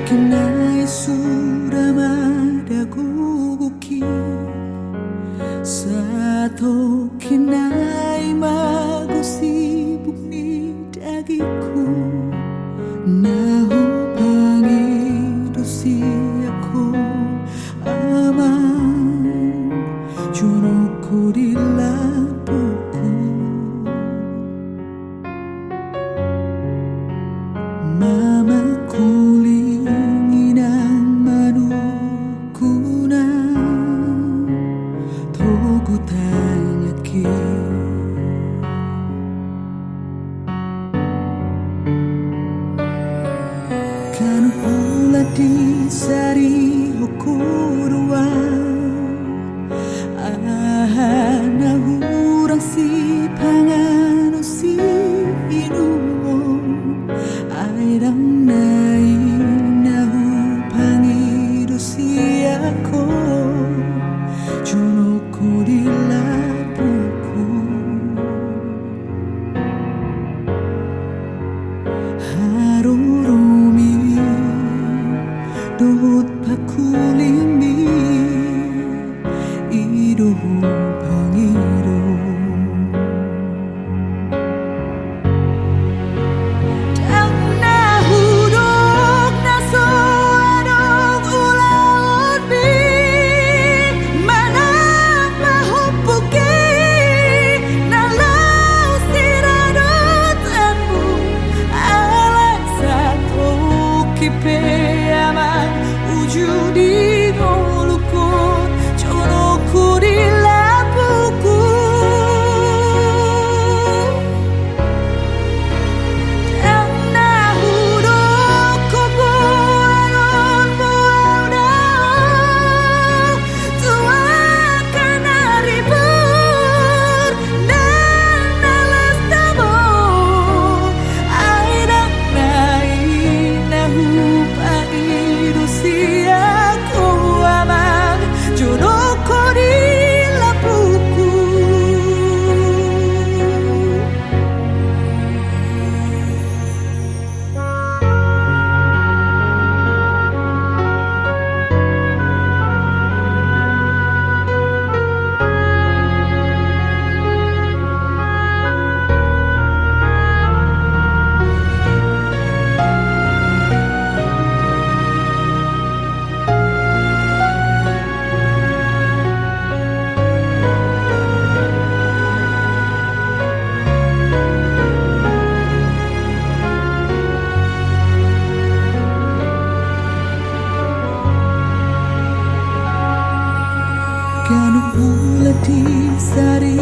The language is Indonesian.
Kenai suramada guguki Sato kenai magusi bukti dagiku Nahu pangidusi aku aman Junuku di lapuku Mama kuli Kanu pula di sari hukurwa Ahana hurang si pangano si inumo Airang nai nahu pangido si ako Junoko di lapuku Harurumi Dut pakulimi Iduhu pangido Dang na hudok na so adong ulaon mi Manang mahupuki Nalau siradot anmu Alang satu kipe Ujudi ngolukun Jonoku di lapuku Dang na hudok kobo aron muauda Tuakan haribur Dan nalas tamo Aidang nai nahu pangidu siaku aman Junoko di lapuku Kanu pula di sari